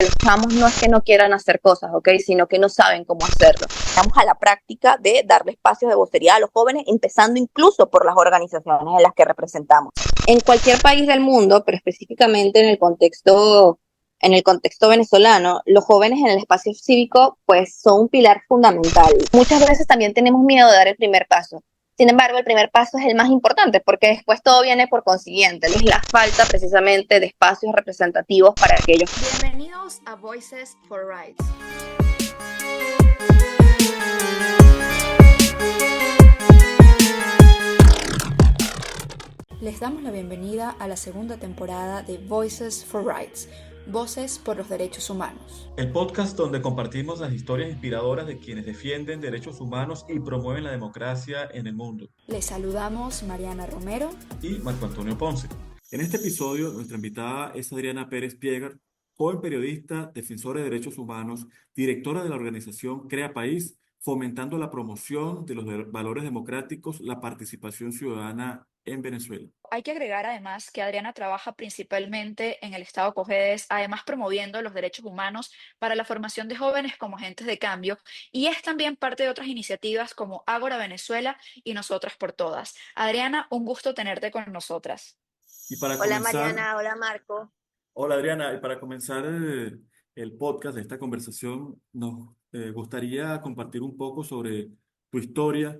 los chamos no es que no quieran hacer cosas, ¿ok? Sino que no saben cómo hacerlo. Vamos a la práctica de darle espacios de vocería a los jóvenes, empezando incluso por las organizaciones en las que representamos. En cualquier país del mundo, pero específicamente en el contexto venezolano, los jóvenes en el espacio cívico pues son un pilar fundamental. Muchas veces también tenemos miedo de dar el primer paso. Sin embargo, el primer paso es el más importante porque después todo viene por consiguiente. Es la falta precisamente de espacios representativos para aquellos. Bienvenidos a Voices for Rights. Les damos la bienvenida a la segunda temporada de Voices for Rights, Voces por los Derechos Humanos. El podcast donde compartimos las historias inspiradoras de quienes defienden derechos humanos y promueven la democracia en el mundo. Les saludamos Mariana Romero Y Marco Antonio Ponce. En este episodio, nuestra invitada es Adriana Pérez Piegar, joven periodista, defensora de derechos humanos, directora de la organización Crea País, fomentando la promoción de los valores democráticos, la participación ciudadana en Venezuela. Hay que agregar además que Adriana trabaja principalmente en el Estado Cojedes, además promoviendo los derechos humanos para la formación de jóvenes como agentes de cambio, y es también parte de otras iniciativas como Ágora Venezuela y Nosotras por Todas. Adriana, un gusto tenerte con nosotras. Y para Hola comenzar, Mariana, hola Marco. hola Adriana, y para comenzar el podcast de esta conversación, nos gustaría compartir un poco sobre tu historia.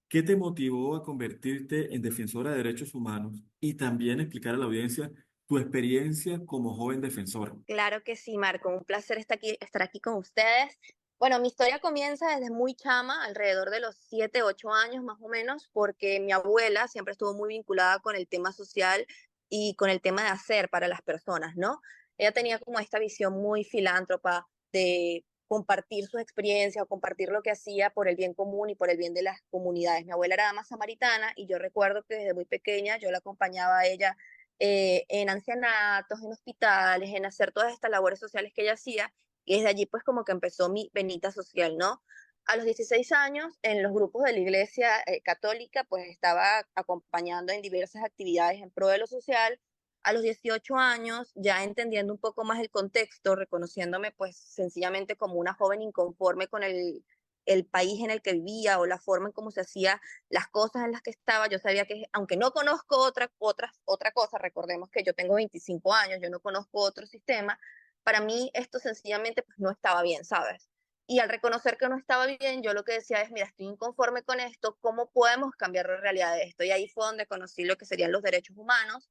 ¿Qué te motivó a convertirte en defensora de derechos humanos? Y también explicar a la audiencia tu experiencia como joven defensora. Claro que sí, Marco, un placer estar aquí con ustedes. Bueno, mi historia comienza desde muy chama, alrededor de los 7, 8 años más o menos, porque mi abuela siempre estuvo muy vinculada con el tema social y con el tema de hacer para las personas, ¿no? Ella tenía como esta visión muy filántropa de compartir sus experiencias o compartir lo que hacía por el bien común y por el bien de las comunidades. Mi abuela era dama samaritana y yo recuerdo que desde muy pequeña yo la acompañaba a ella en ancianatos, en hospitales, en hacer todas estas labores sociales que ella hacía, y desde allí pues como que empezó mi venita social, ¿no? A los 16 años, en los grupos de la iglesia católica, pues estaba acompañando en diversas actividades en pro de lo social. A los 18 años, ya entendiendo un poco más el contexto, reconociéndome pues sencillamente como una joven inconforme con el país en el que vivía o la forma en cómo se hacía las cosas en las que estaba, yo sabía que, aunque no conozco otra cosa, recordemos que yo tengo 25 años, yo no conozco otro sistema, para mí esto sencillamente pues, no estaba bien, ¿sabes? Y al reconocer que no estaba bien, yo lo que decía es, mira, estoy inconforme con esto, ¿cómo podemos cambiar la realidad de esto? Y ahí fue donde conocí lo que serían los derechos humanos,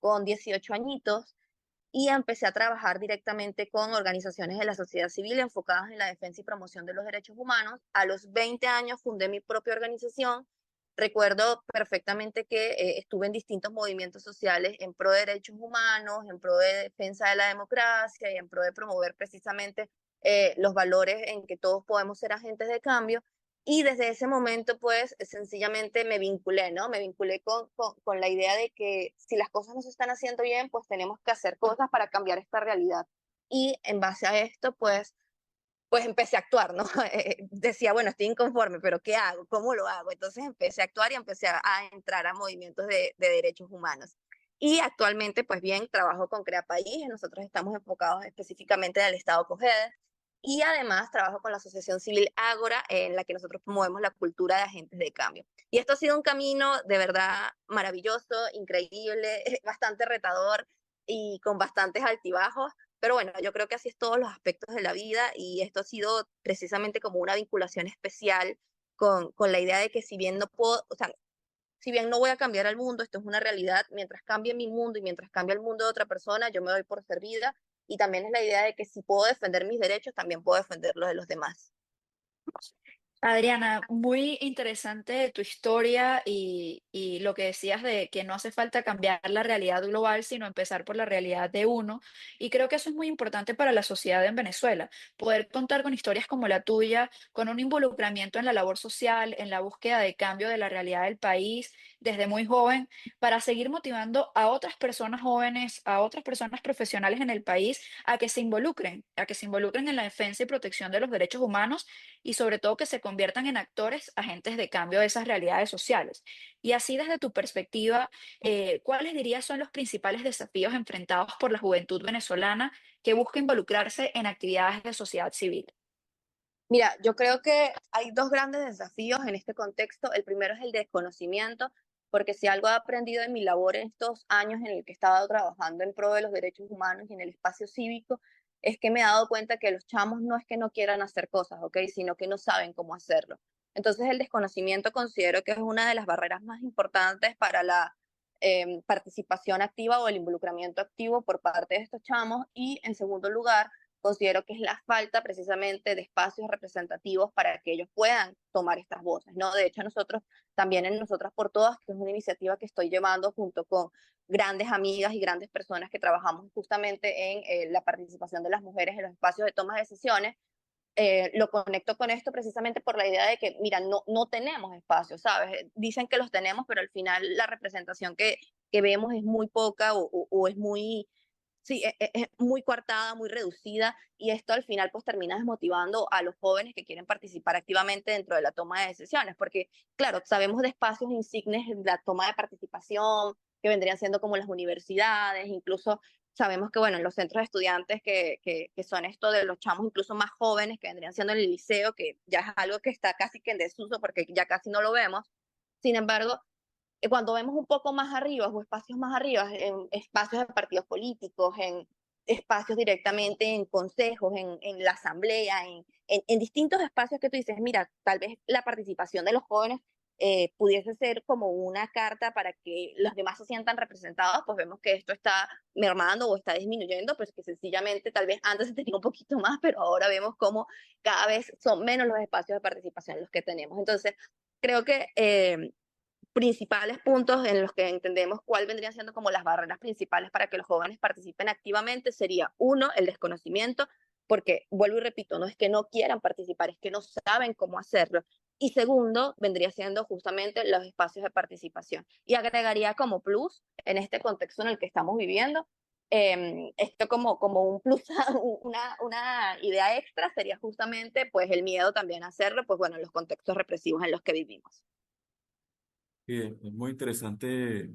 con 18 añitos, y empecé a trabajar directamente con organizaciones de la sociedad civil enfocadas en la defensa y promoción de los derechos humanos. A los 20 años fundé mi propia organización. Recuerdo perfectamente que estuve en distintos movimientos sociales en pro de derechos humanos, en pro de defensa de la democracia y en pro de promover precisamente los valores en que todos podemos ser agentes de cambio. Y desde ese momento, pues, sencillamente me vinculé, ¿no? Me vinculé con la idea de que si las cosas no se están haciendo bien, pues tenemos que hacer cosas para cambiar esta realidad. Y en base a esto, pues empecé a actuar, ¿no? Decía, bueno, estoy inconforme, pero ¿qué hago? ¿Cómo lo hago? Entonces empecé a actuar y empecé a entrar a movimientos de derechos humanos. Y actualmente, pues bien, trabajo con Crea País. Nosotros estamos enfocados específicamente en el Estado Cojedes. Y además trabajo con la Asociación Civil Ágora, en la que nosotros promovemos la cultura de agentes de cambio. Y esto ha sido un camino de verdad maravilloso, increíble, bastante retador y con bastantes altibajos. Pero bueno, yo creo que así es todos los aspectos de la vida y esto ha sido precisamente como una vinculación especial con la idea de que si bien no puedo, o sea, si bien no voy a cambiar al mundo, esto es una realidad, mientras cambie mi mundo y mientras cambie el mundo de otra persona, yo me doy por servida y también es la idea de que si puedo defender mis derechos, también puedo defender los de los demás. Adriana, muy interesante tu historia y lo que decías de que no hace falta cambiar la realidad global, sino empezar por la realidad de uno. Y creo que eso es muy importante para la sociedad en Venezuela, poder contar con historias como la tuya, con un involucramiento en la labor social, en la búsqueda de cambio de la realidad del país, desde muy joven para seguir motivando a otras personas jóvenes, a otras personas profesionales en el país a que se involucren en la defensa y protección de los derechos humanos y sobre todo que se conviertan en actores, agentes de cambio de esas realidades sociales? Y así desde tu perspectiva, ¿cuáles dirías son los principales desafíos enfrentados por la juventud venezolana que busca involucrarse en actividades de sociedad civil? Mira, yo creo que hay dos grandes desafíos en este contexto. El primero es el desconocimiento, porque si algo he aprendido en mi labor en estos años en el que he estado trabajando en pro de los derechos humanos y en el espacio cívico, es que me he dado cuenta que los chamos no es que no quieran hacer cosas, ¿ok? Sino que no saben cómo hacerlo. Entonces el desconocimiento considero que es una de las barreras más importantes para la participación activa o el involucramiento activo por parte de estos chamos. Y en segundo lugar, considero que es la falta precisamente de espacios representativos para que ellos puedan tomar estas voces, ¿no? De hecho, nosotros también en Nosotras por Todas, que es una iniciativa que estoy llevando junto con grandes amigas y grandes personas que trabajamos justamente en la participación de las mujeres en los espacios de toma de decisiones, lo conecto con esto precisamente por la idea de que, mira, no tenemos espacios, ¿sabes? Dicen que los tenemos, pero al final la representación que vemos es muy poca o es muy, sí, es muy coartada, muy reducida, y esto al final pues termina desmotivando a los jóvenes que quieren participar activamente dentro de la toma de decisiones, porque claro, sabemos de espacios insignes de la toma de participación, que vendrían siendo como las universidades, incluso sabemos que bueno, en los centros de estudiantes que son esto de los chamos incluso más jóvenes, que vendrían siendo en el liceo, que ya es algo que está casi que en desuso porque ya casi no lo vemos. Sin embargo, cuando vemos un poco más arriba o espacios más arriba, en espacios de partidos políticos, en espacios directamente en consejos, en la asamblea, en distintos espacios que tú dices, mira, tal vez la participación de los jóvenes pudiese ser como una carta para que los demás se sientan representados, pues vemos que esto está mermando o está disminuyendo, pues que sencillamente tal vez antes se tenía un poquito más, pero ahora vemos como cada vez son menos los espacios de participación los que tenemos. Entonces, creo que principales puntos en los que entendemos cuál vendrían siendo como las barreras principales para que los jóvenes participen activamente sería, uno, el desconocimiento, porque vuelvo y repito, no es que no quieran participar, es que no saben cómo hacerlo. Y segundo, vendría siendo justamente los espacios de participación. Y agregaría como plus, en este contexto en el que estamos viviendo, esto como un plus, una idea extra sería justamente pues el miedo también a hacerlo, pues bueno, en los contextos represivos en los que vivimos. Bien, es muy interesante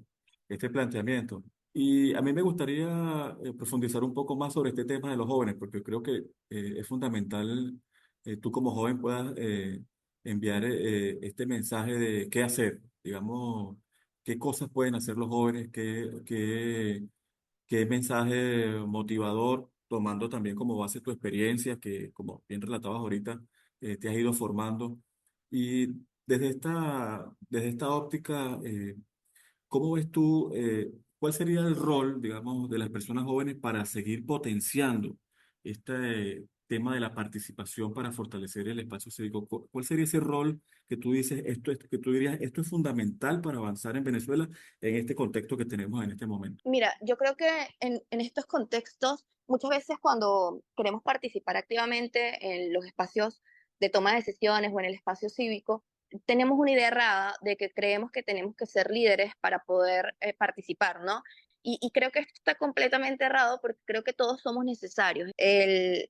este planteamiento. Y a mí me gustaría profundizar un poco más sobre este tema de los jóvenes, porque creo que es fundamental tú como joven puedas enviar este mensaje de qué hacer, digamos, qué cosas pueden hacer los jóvenes, qué mensaje motivador, tomando también como base tu experiencia, que como bien relatabas ahorita, te has ido formando. Y desde esta óptica, ¿cómo ves tú, cuál sería el rol, digamos, de las personas jóvenes para seguir potenciando este tema de la participación para fortalecer el espacio cívico? ¿Cuál sería ese rol que tú dices, que tú dirías, esto es fundamental para avanzar en Venezuela en este contexto que tenemos en este momento? Mira, yo creo que en estos contextos, muchas veces cuando queremos participar activamente en los espacios de toma de decisiones o en el espacio cívico, tenemos una idea errada de que creemos que tenemos que ser líderes para poder participar, ¿no? Y creo que esto está completamente errado porque creo que todos somos necesarios. El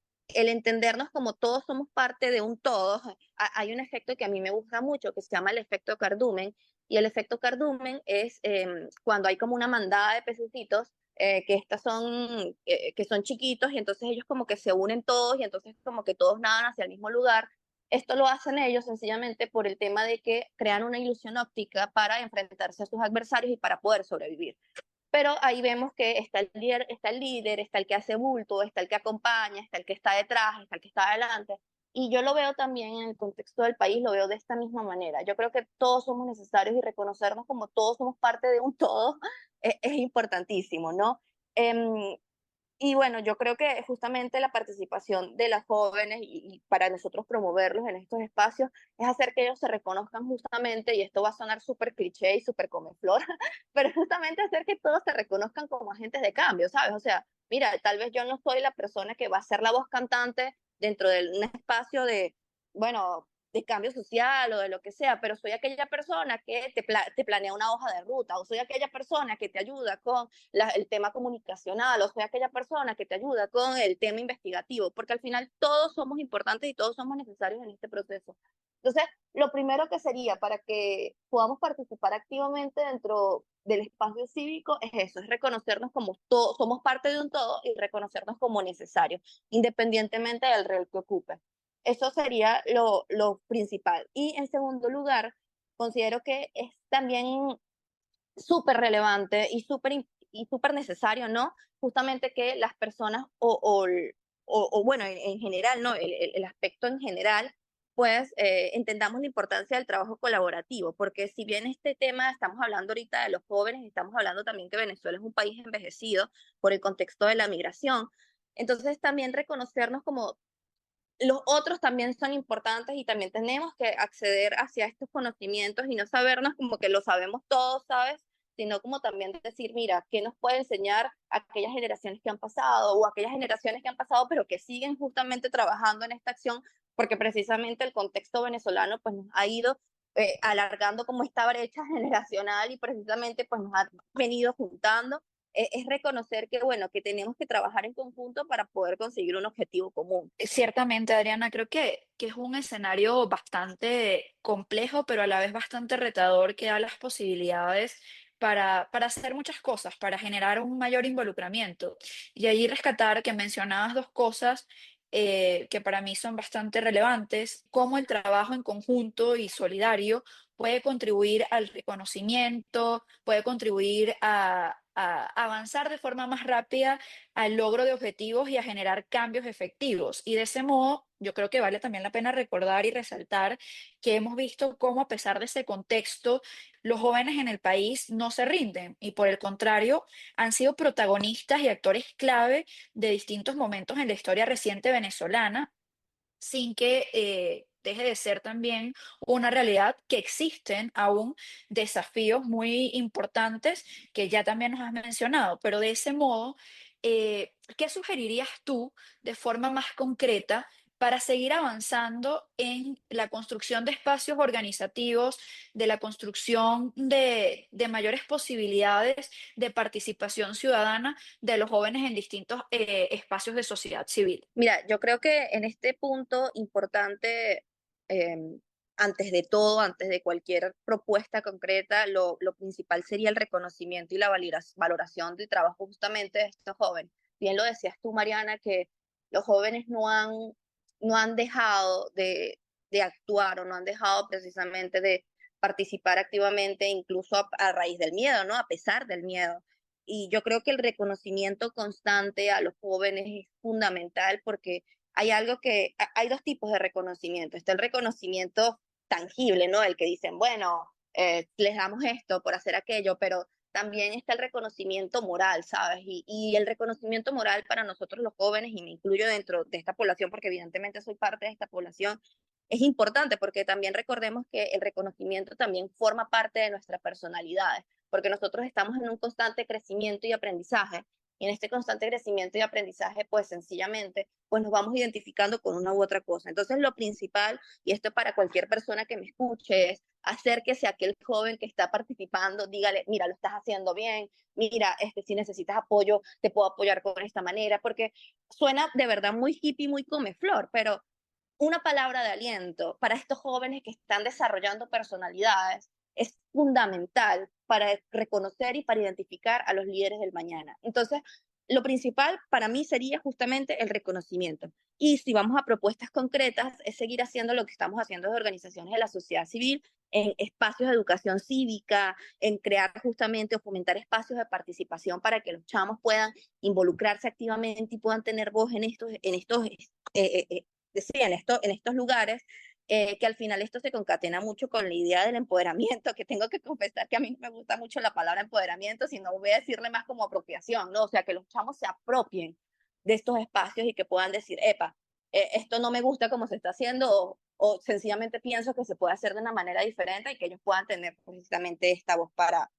entendernos como todos somos parte de un todo, hay un efecto que a mí me gusta mucho que se llama el efecto cardumen, y el efecto cardumen es cuando hay como una mandada de pececitos que son chiquitos y entonces ellos como que se unen todos y entonces como que todos nadan hacia el mismo lugar. Esto lo hacen ellos sencillamente por el tema de que crean una ilusión óptica para enfrentarse a sus adversarios y para poder sobrevivir. Pero ahí vemos que está el líder, está el que hace bulto, está el que acompaña, está el que está detrás, está el que está adelante. Y yo lo veo también en el contexto del país, lo veo de esta misma manera. Yo creo que todos somos necesarios y reconocernos como todos somos parte de un todo es importantísimo, ¿no? Em, y bueno, yo creo que justamente la participación de las jóvenes y para nosotros promoverlos en estos espacios es hacer que ellos se reconozcan justamente, y esto va a sonar súper cliché y súper comeflor, pero justamente hacer que todos se reconozcan como agentes de cambio, ¿sabes? O sea, mira, tal vez yo no soy la persona que va a ser la voz cantante dentro de un espacio de, bueno, de cambio social o de lo que sea, pero soy aquella persona que te planea una hoja de ruta, o soy aquella persona que te ayuda con el tema comunicacional, o soy aquella persona que te ayuda con el tema investigativo, porque al final todos somos importantes y todos somos necesarios en este proceso. Entonces, lo primero que sería para que podamos participar activamente dentro del espacio cívico es eso, es reconocernos como todo, somos parte de un todo y reconocernos como necesarios, independientemente del rol que ocupe. Eso sería lo principal. Y en segundo lugar, considero que es también súper relevante y súper necesario, ¿no? Justamente que las personas o bueno, en general, ¿no? El aspecto en general, pues entendamos la importancia del trabajo colaborativo, porque si bien este tema estamos hablando ahorita de los jóvenes, estamos hablando también que Venezuela es un país envejecido por el contexto de la migración, entonces también reconocernos como los otros también son importantes y también tenemos que acceder hacia estos conocimientos y no sabernos como que lo sabemos todos, ¿sabes? Sino como también decir, mira, ¿qué nos puede enseñar aquellas generaciones que han pasado o aquellas generaciones que han pasado pero que siguen justamente trabajando en esta acción? Porque precisamente el contexto venezolano pues nos ha ido alargando como esta brecha generacional y precisamente pues nos ha venido juntando. Es reconocer que, bueno, que tenemos que trabajar en conjunto para poder conseguir un objetivo común. Ciertamente, Adriana, creo que es un escenario bastante complejo, pero a la vez bastante retador, que da las posibilidades para hacer muchas cosas, para generar un mayor involucramiento. Y allí rescatar que mencionabas dos cosas que para mí son bastante relevantes, cómo el trabajo en conjunto y solidario puede contribuir al reconocimiento, puede contribuir a avanzar de forma más rápida al logro de objetivos y a generar cambios efectivos. Y de ese modo, yo creo que vale también la pena recordar y resaltar que hemos visto cómo, a pesar de ese contexto, los jóvenes en el país no se rinden y, por el contrario, han sido protagonistas y actores clave de distintos momentos en la historia reciente venezolana, sin que deje de ser también una realidad que existen aún desafíos muy importantes que ya también nos has mencionado. Pero de ese modo, ¿qué sugerirías tú de forma más concreta para seguir avanzando en la construcción de espacios organizativos, de la construcción de mayores posibilidades de participación ciudadana de los jóvenes en distintos espacios de sociedad civil? Mira, yo creo que en este punto importante, eh, antes de todo, antes de cualquier propuesta concreta, lo principal sería el reconocimiento y la valoración del trabajo justamente de estos jóvenes. Bien lo decías tú, Mariana, que los jóvenes no han dejado de actuar o no han dejado precisamente de participar activamente, incluso a raíz del miedo, ¿no? A pesar del miedo. Y yo creo que el reconocimiento constante a los jóvenes es fundamental porque hay algo hay dos tipos de reconocimiento. Está el reconocimiento tangible, ¿no? El que dicen, bueno, les damos esto por hacer aquello, pero también está el reconocimiento moral, ¿sabes? Y el reconocimiento moral para nosotros los jóvenes, y me incluyo dentro de esta población porque evidentemente soy parte de esta población, es importante porque también recordemos que el reconocimiento también forma parte de nuestra personalidad, porque nosotros estamos en un constante crecimiento y aprendizaje, y en este constante crecimiento y aprendizaje, pues sencillamente, pues nos vamos identificando con una u otra cosa. Entonces, lo principal, y esto para cualquier persona que me escuche, es acérquese a aquel joven que está participando, dígale, mira, lo estás haciendo bien, mira, si necesitas apoyo, te puedo apoyar con esta manera, porque suena de verdad muy hippie, muy comeflor, pero una palabra de aliento para estos jóvenes que están desarrollando personalidades es fundamental para reconocer y para identificar a los líderes del mañana. Entonces, lo principal para mí sería justamente el reconocimiento. Y si vamos a propuestas concretas, es seguir haciendo lo que estamos haciendo desde organizaciones de la sociedad civil, en espacios de educación cívica, en crear justamente o fomentar espacios de participación para que los chamos puedan involucrarse activamente y puedan tener voz sí, en estos lugares, que al final esto se concatena mucho con la idea del empoderamiento, que tengo que confesar que a mí no me gusta mucho la palabra empoderamiento, sino voy a decirle más como apropiación, ¿no? O sea, que los chamos se apropien de estos espacios y que puedan decir, epa, esto no me gusta como se está haciendo, o sencillamente pienso que se puede hacer de una manera diferente y que ellos puedan tener precisamente esta voz para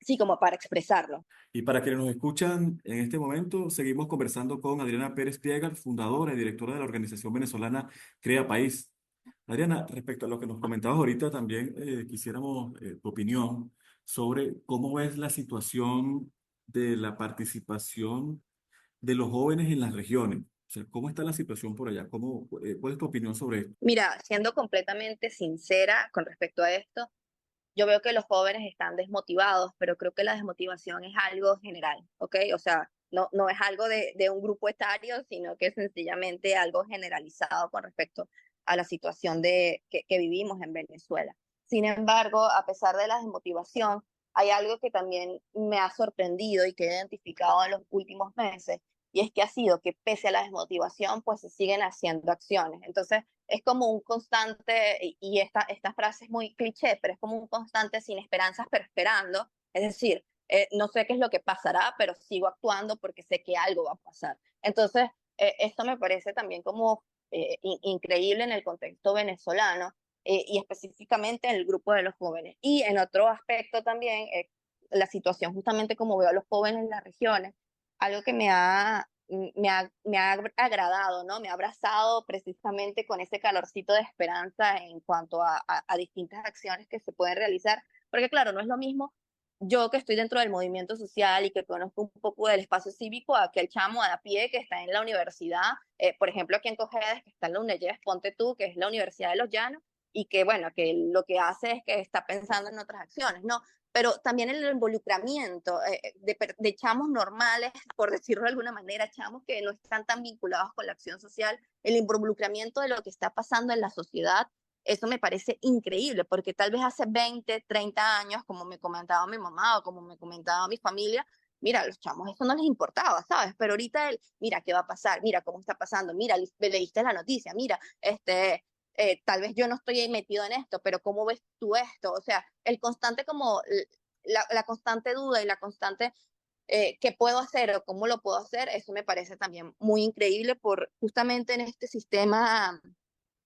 sí, como para expresarlo. Y para quienes nos escuchan en este momento, seguimos conversando con Adriana Pérez Piegal, fundadora y directora de la organización venezolana Crea País. Adriana, respecto a lo que nos comentabas ahorita, también quisiéramos tu opinión sobre cómo ves la situación de la participación de los jóvenes en las regiones. O sea, ¿cómo está la situación por allá? ¿Cuál es tu opinión sobre esto? Mira, siendo completamente sincera con respecto a esto, yo veo que los jóvenes están desmotivados, pero creo que la desmotivación es algo general, ¿ok? O sea, no es algo de un grupo etario, sino que es sencillamente algo generalizado con respecto a la situación que vivimos en Venezuela. Sin embargo, a pesar de la desmotivación, hay algo que también me ha sorprendido y que he identificado en los últimos meses, y es que ha sido que pese a la desmotivación, pues se siguen haciendo acciones. Entonces, es como un constante, y esta frase es muy cliché, pero es como un constante sin esperanzas, pero esperando. Es decir, no sé qué es lo que pasará, pero sigo actuando porque sé que algo va a pasar. Entonces, esto me parece también como increíble en el contexto venezolano y específicamente en el grupo de los jóvenes. Y en otro aspecto también, la situación justamente como veo a los jóvenes en las regiones, algo que me ha agradado, ¿no? Me ha abrazado precisamente con ese calorcito de esperanza en cuanto a distintas acciones que se pueden realizar, porque claro, no es lo mismo yo que estoy dentro del movimiento social y que conozco un poco del espacio cívico a aquel chamo a pie que está en la universidad, por ejemplo, aquí en Cojedes, que está en la UNEYES, ponte tú, que es la Universidad de los Llanos, y que bueno, que lo que hace es que está pensando en otras acciones, ¿no? Pero también el involucramiento de chamos normales, por decirlo de alguna manera, chamos que no están tan vinculados con la acción social, el involucramiento de lo que está pasando en la sociedad, eso me parece increíble, porque tal vez hace 20, 30 años, como me comentaba mi mamá o como me comentaba mi familia, mira, a los chamos eso no les importaba, ¿sabes? Pero ahorita mira, ¿qué va a pasar? Mira, ¿cómo está pasando? Mira, leíste la noticia, mira, tal vez yo no estoy metido en esto, pero ¿cómo ves tú esto? O sea, el constante como la constante duda y la constante qué puedo hacer o cómo lo puedo hacer, eso me parece también muy increíble por justamente en este sistema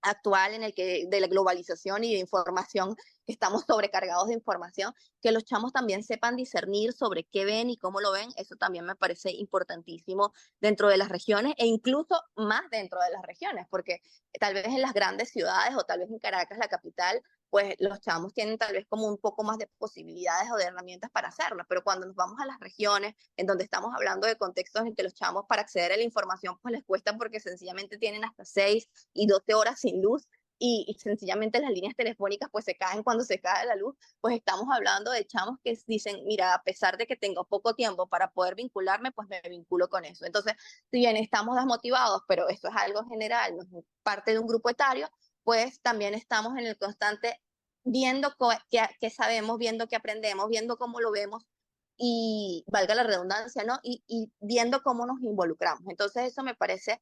actual en el que de la globalización y de información, que estamos sobrecargados de información, que los chamos también sepan discernir sobre qué ven y cómo lo ven, eso también me parece importantísimo dentro de las regiones e incluso más dentro de las regiones, porque tal vez en las grandes ciudades o tal vez en Caracas, la capital, pues los chamos tienen tal vez como un poco más de posibilidades o de herramientas para hacerlo, pero cuando nos vamos a las regiones, en donde estamos hablando de contextos en que los chamos para acceder a la información pues les cuesta porque sencillamente tienen hasta 6 y 12 horas sin luz y sencillamente las líneas telefónicas pues se caen cuando se cae la luz, pues estamos hablando de chamos que dicen, mira, a pesar de que tengo poco tiempo para poder vincularme, pues me vinculo con eso. Entonces, si bien estamos desmotivados, pero esto es algo general, no es parte de un grupo etario, pues también estamos en el constante viendo qué sabemos, viendo qué aprendemos, viendo cómo lo vemos y valga la redundancia, ¿no? Y viendo cómo nos involucramos. Entonces eso me parece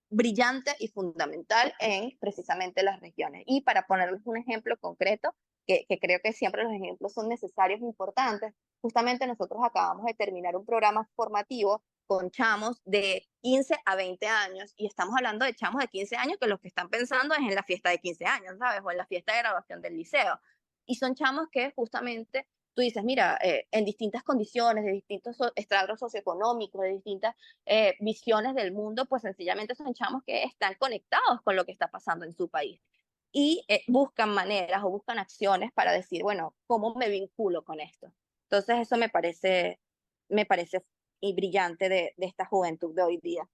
brillante y fundamental en precisamente las regiones. Y para ponerles un ejemplo concreto, que creo que siempre los ejemplos son necesarios e importantes, justamente nosotros acabamos de terminar un programa formativo con chamos de 15 a 20 años y estamos hablando de chamos de 15 años que lo que están pensando es en la fiesta de 15 años, ¿sabes? O en la fiesta de graduación del liceo. Y son chamos que justamente tú dices, mira, en distintas condiciones, de distintos estratos socioeconómicos, de distintas visiones del mundo, pues sencillamente son chamos que están conectados con lo que está pasando en su país y buscan maneras o buscan acciones para decir, bueno, ¿cómo me vinculo con esto? Entonces eso me parece y brillante de esta juventud de hoy día.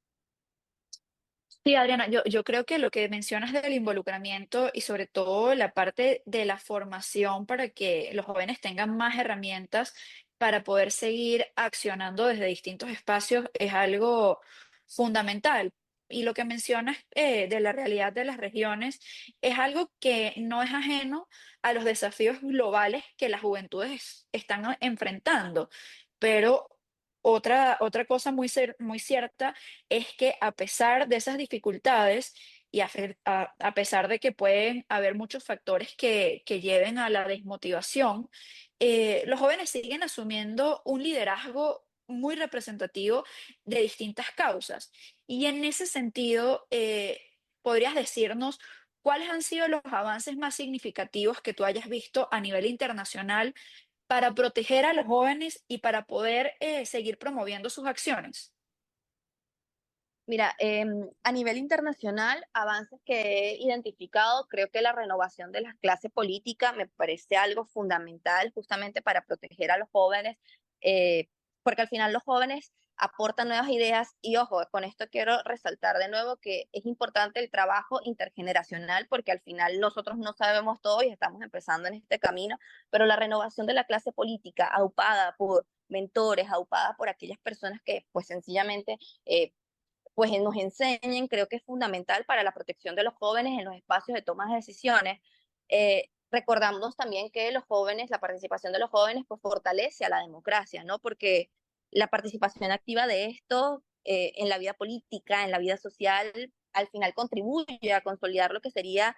Sí, Adriana, yo creo que lo que mencionas del involucramiento y sobre todo la parte de la formación para que los jóvenes tengan más herramientas para poder seguir accionando desde distintos espacios es algo fundamental. Y lo que mencionas de la realidad de las regiones es algo que no es ajeno a los desafíos globales que las juventudes están enfrentando. Pero otra cosa muy cierta es que a pesar de esas dificultades y a pesar de que pueden haber muchos factores que lleven a la desmotivación, los jóvenes siguen asumiendo un liderazgo muy representativo de distintas causas. Y en ese sentido, ¿podrías decirnos cuáles han sido los avances más significativos que tú hayas visto a nivel internacional para proteger a los jóvenes y para poder seguir promoviendo sus acciones? Mira, a nivel internacional, avances que he identificado, creo que la renovación de la clase política me parece algo fundamental justamente para proteger a los jóvenes, eh, porque al final los jóvenes aportan nuevas ideas y ojo, con esto quiero resaltar de nuevo que es importante el trabajo intergeneracional porque al final nosotros no sabemos todo y estamos empezando en este camino, pero la renovación de la clase política aupada por mentores, aupada por aquellas personas que pues sencillamente pues nos enseñen, creo que es fundamental para la protección de los jóvenes en los espacios de toma de decisiones. Recordamos también que los jóvenes, la participación de los jóvenes, pues fortalece a la democracia, ¿no? Porque la participación activa de esto en la vida política, en la vida social, al final contribuye a consolidar lo que sería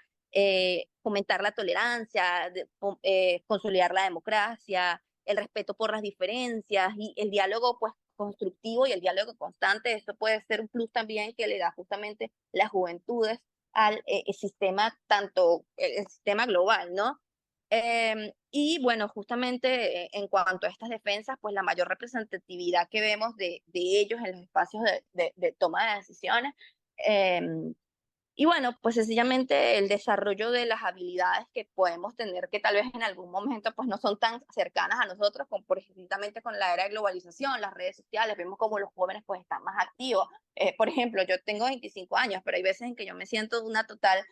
fomentar la tolerancia, consolidar la democracia, el respeto por las diferencias y el diálogo, pues constructivo y el diálogo constante. Esto puede ser un plus también que le da justamente las juventudes al sistema, tanto el sistema global, ¿no? Y bueno, justamente en cuanto a estas defensas, pues la mayor representatividad que vemos de ellos en los espacios de toma de decisiones, eh, y bueno, pues sencillamente el desarrollo de las habilidades que podemos tener que tal vez en algún momento pues no son tan cercanas a nosotros, como precisamente con la era de globalización, las redes sociales, vemos como los jóvenes pues están más activos. Por ejemplo, yo tengo 25 años, pero hay veces en que yo me siento una total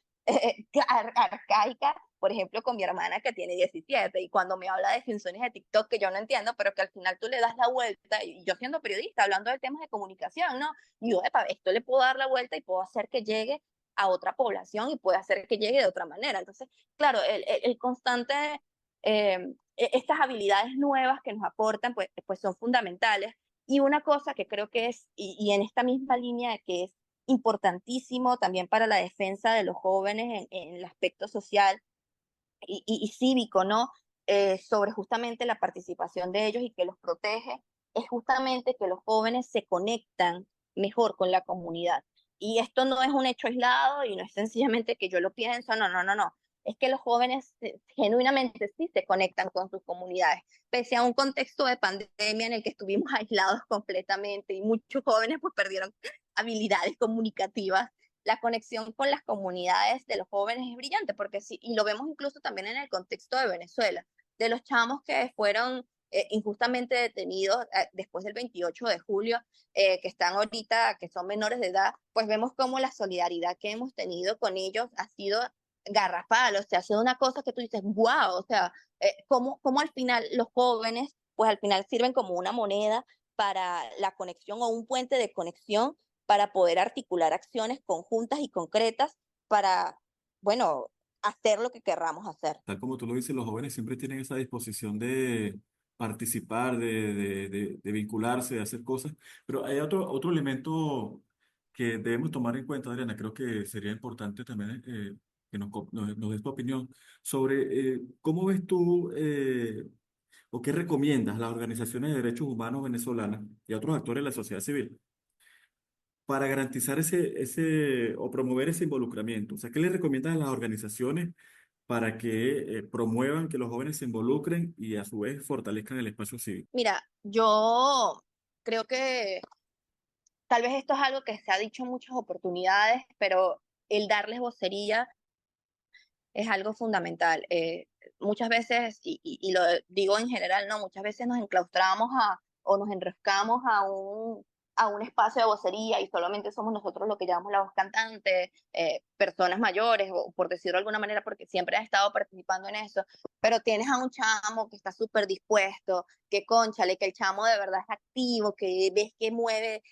arcaica, por ejemplo, con mi hermana que tiene 17 y cuando me habla de funciones de TikTok que yo no entiendo, pero que al final tú le das la vuelta y yo siendo periodista hablando de temas de comunicación, ¿no? Y yo, epa, esto le puedo dar la vuelta y puedo hacer que llegue a otra población y puede hacer que llegue de otra manera. Entonces, claro, el constante, estas habilidades nuevas que nos aportan, pues son fundamentales. Y una cosa que creo que es, y en esta misma línea que es importantísimo también para la defensa de los jóvenes en el aspecto social y cívico, ¿no? Sobre justamente la participación de ellos y que los protege, es justamente que los jóvenes se conectan mejor con la comunidad. Y esto no es un hecho aislado y no es sencillamente que yo lo pienso, no, no, no, no. Es que los jóvenes genuinamente sí se conectan con sus comunidades, pese a un contexto de pandemia en el que estuvimos aislados completamente y muchos jóvenes pues perdieron habilidades comunicativas. La conexión con las comunidades de los jóvenes es brillante, porque sí, y lo vemos incluso también en el contexto de Venezuela, de los chamos que fueron injustamente detenidos después del 28 de julio, que están ahorita, que son menores de edad, pues vemos cómo la solidaridad que hemos tenido con ellos ha sido garrafal, o sea, ha sido una cosa que tú dices, wow, o sea, cómo al final los jóvenes, pues al final sirven como una moneda para la conexión o un puente de conexión para poder articular acciones conjuntas y concretas para, bueno, hacer lo que querramos hacer. Tal como tú lo dices, los jóvenes siempre tienen esa disposición de participar, de vincularse, de hacer cosas, pero hay otro elemento que debemos tomar en cuenta, Adriana, creo que sería importante también que nos des tu opinión sobre cómo ves tú o qué recomiendas a las organizaciones de derechos humanos venezolanas y a otros actores de la sociedad civil para garantizar o promover ese involucramiento. O sea, ¿qué le recomiendas a las organizaciones para que promuevan que los jóvenes se involucren y a su vez fortalezcan el espacio cívico? Mira, yo creo que tal vez esto es algo que se ha dicho en muchas oportunidades, pero el darles vocería es algo fundamental. Muchas veces, y lo digo en general, no, muchas veces nos enclaustramos o nos enroscamos a un espacio de vocería y solamente somos nosotros los que llevamos la voz cantante, personas mayores, o por decirlo de alguna manera, porque siempre han estado participando en eso, pero tienes a un chamo que está súper dispuesto, que cónchale, que el chamo de verdad es activo, que ves que mueve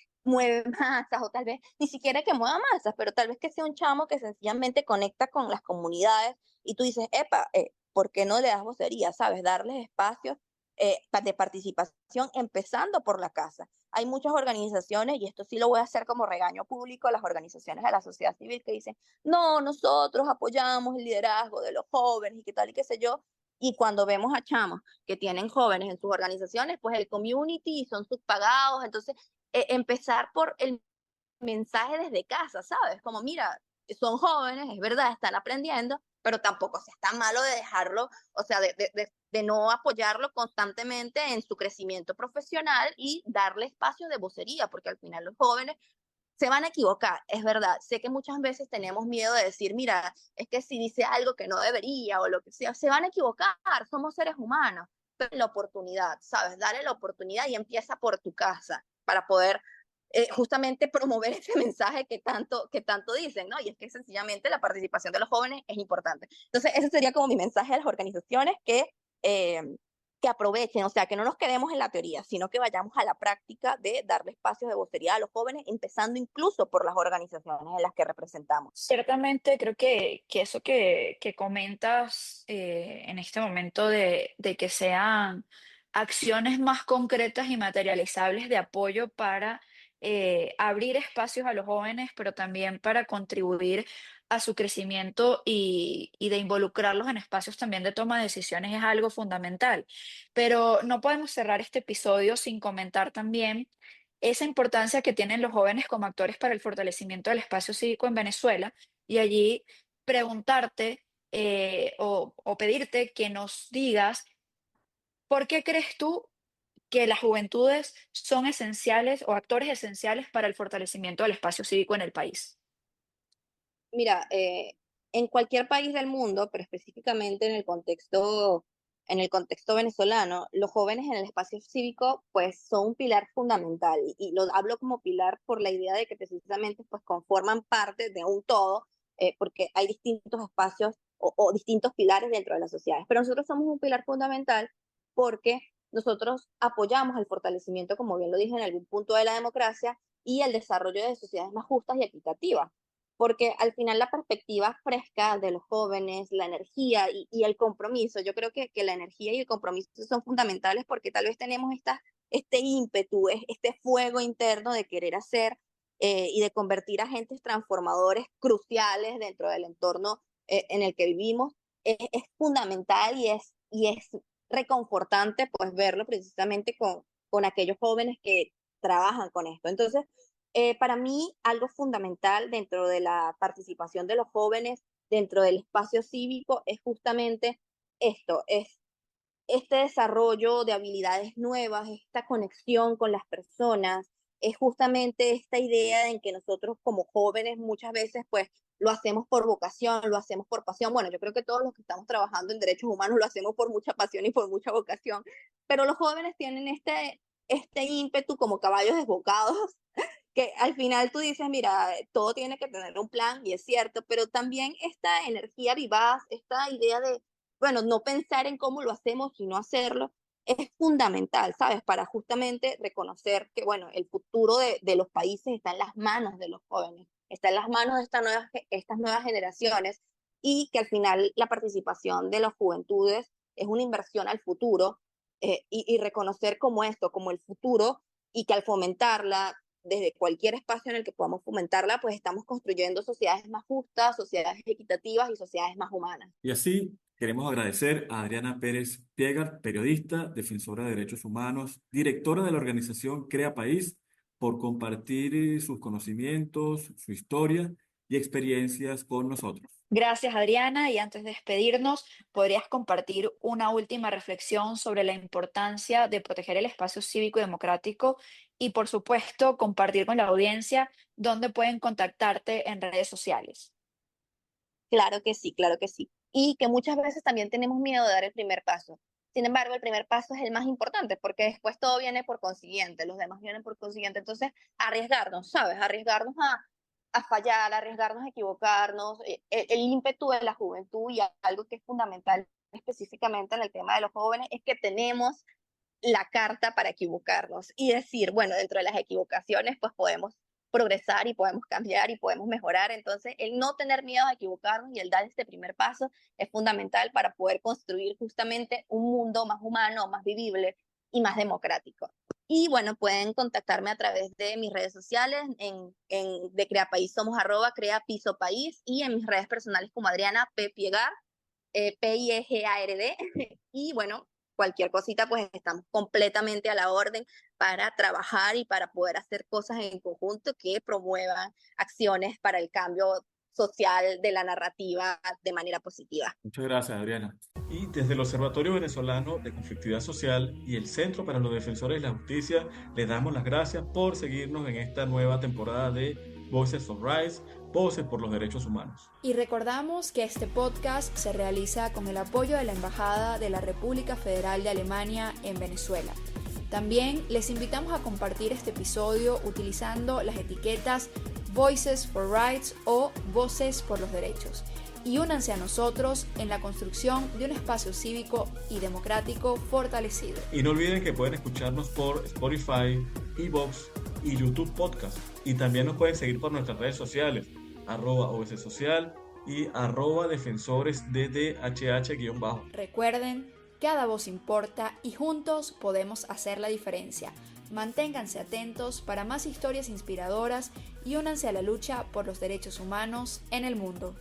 masas, o tal vez ni siquiera que mueva masas, pero tal vez que sea un chamo que sencillamente conecta con las comunidades y tú dices, epa, ¿por qué no le das vocería? ¿Sabes? Darles espacios de participación empezando por la casa. Hay muchas organizaciones, y esto sí lo voy a hacer como regaño público, las organizaciones de la sociedad civil que dicen, no, nosotros apoyamos el liderazgo de los jóvenes y qué tal y qué sé yo, y cuando vemos a chamos que tienen jóvenes en sus organizaciones, pues el community son subpagados, entonces empezar por el mensaje desde casa, ¿sabes? Como, mira, son jóvenes, es verdad, están aprendiendo, pero tampoco se está malo de dejarlo, o sea, de no apoyarlo constantemente en su crecimiento profesional y darle espacio de vocería, porque al final los jóvenes se van a equivocar, es verdad. Sé que muchas veces tenemos miedo de decir, mira, es que si dice algo que no debería o lo que sea, se van a equivocar, somos seres humanos. Pero la oportunidad, ¿sabes? Dale la oportunidad y empieza por tu casa para poder justamente promover ese mensaje que tanto dicen, ¿no? Y es que sencillamente la participación de los jóvenes es importante. Entonces, ese sería como mi mensaje a las organizaciones eh, que aprovechen, o sea, que no nos quedemos en la teoría, sino que vayamos a la práctica de darle espacios de vocería a los jóvenes, empezando incluso por las organizaciones en las que representamos. Ciertamente creo que eso que comentas en este momento de que sean acciones más concretas y materializables de apoyo para abrir espacios a los jóvenes, pero también para contribuir a su crecimiento y de involucrarlos en espacios también de toma de decisiones es algo fundamental. Pero no podemos cerrar este episodio sin comentar también esa importancia que tienen los jóvenes como actores para el fortalecimiento del espacio cívico en Venezuela y allí preguntarte o pedirte que nos digas por qué crees tú que las juventudes son esenciales o actores esenciales para el fortalecimiento del espacio cívico en el país. Mira, en cualquier país del mundo, pero específicamente en el contexto venezolano, los jóvenes en el espacio cívico, pues son un pilar fundamental. Y lo hablo como pilar por la idea de que precisamente pues conforman parte de un todo, porque hay distintos espacios o distintos pilares dentro de las sociedades. Pero nosotros somos un pilar fundamental porque nosotros apoyamos el fortalecimiento, como bien lo dije, en algún punto de la democracia y el desarrollo de sociedades más justas y equitativas, porque al final la perspectiva fresca de los jóvenes, la energía y el compromiso, yo creo que la energía y el compromiso son fundamentales porque tal vez tenemos este ímpetu, este fuego interno de querer hacer y de convertir agentes transformadores cruciales dentro del entorno en el que vivimos, es fundamental y es reconfortante pues verlo precisamente con aquellos jóvenes que trabajan con esto. Entonces, para mí, algo fundamental dentro de la participación de los jóvenes, dentro del espacio cívico, es justamente esto, es este desarrollo de habilidades nuevas, esta conexión con las personas, es justamente esta idea en que nosotros como jóvenes muchas veces pues lo hacemos por vocación, lo hacemos por pasión. Bueno, yo creo que todos los que estamos trabajando en derechos humanos lo hacemos por mucha pasión y por mucha vocación, pero los jóvenes tienen este ímpetu como caballos desbocados que al final tú dices, mira, todo tiene que tener un plan y es cierto, pero también esta energía vivaz, esta idea de, bueno, no pensar en cómo lo hacemos, sino hacerlo, es fundamental, ¿sabes? Para justamente reconocer que, bueno, el futuro de los países está en las manos de los jóvenes, está en las manos de estas nuevas generaciones y que al final la participación de las juventudes es una inversión al futuro y reconocer como esto, como el futuro y que al fomentarla desde cualquier espacio en el que podamos fomentarla, pues estamos construyendo sociedades más justas, sociedades equitativas y sociedades más humanas. Y así queremos agradecer a Adriana Pérez Piegar, periodista, defensora de derechos humanos, directora de la organización Crea País, por compartir sus conocimientos, su historia y experiencias con nosotros. Gracias, Adriana. Y antes de despedirnos, ¿podrías compartir una última reflexión sobre la importancia de proteger el espacio cívico y democrático? Y, por supuesto, compartir con la audiencia dónde pueden contactarte en redes sociales. Claro que sí, claro que sí. Y que muchas veces también tenemos miedo de dar el primer paso. Sin embargo, el primer paso es el más importante porque después todo viene por consiguiente, los demás vienen por consiguiente. Entonces, arriesgarnos, ¿sabes? Arriesgarnos a fallar, arriesgarnos a equivocarnos. El ímpetu de la juventud y algo que es fundamental específicamente en el tema de los jóvenes es que tenemos la carta para equivocarnos y decir, bueno, dentro de las equivocaciones, pues podemos progresar y podemos cambiar y podemos mejorar. Entonces, el no tener miedo a equivocarnos y el dar este primer paso es fundamental para poder construir justamente un mundo más humano, más vivible y más democrático. Y bueno, pueden contactarme a través de mis redes sociales, de Crea País somos @Crea Piso País y en mis redes personales como Adriana P. Piegar, Piegard. Y bueno, cualquier cosita, pues estamos completamente a la orden para trabajar y para poder hacer cosas en conjunto que promuevan acciones para el cambio social de la narrativa de manera positiva. Muchas gracias, Adriana. Y desde el Observatorio Venezolano de Conflictividad Social y el Centro para los Defensores de la Justicia, les damos las gracias por seguirnos en esta nueva temporada de Voices for Rights, Voces por los Derechos Humanos. Y recordamos que este podcast se realiza con el apoyo de la Embajada de la República Federal de Alemania en Venezuela. También les invitamos a compartir este episodio utilizando las etiquetas Voices for Rights o Voces por los Derechos. Y únanse a nosotros en la construcción de un espacio cívico y democrático fortalecido. Y no olviden que pueden escucharnos por Spotify, iVoox y YouTube Podcast. Y también nos pueden seguir por nuestras redes sociales, @OSSocial y @defensoresddhh_. Recuerden, cada voz importa y juntos podemos hacer la diferencia. Manténganse atentos para más historias inspiradoras y únanse a la lucha por los derechos humanos en el mundo.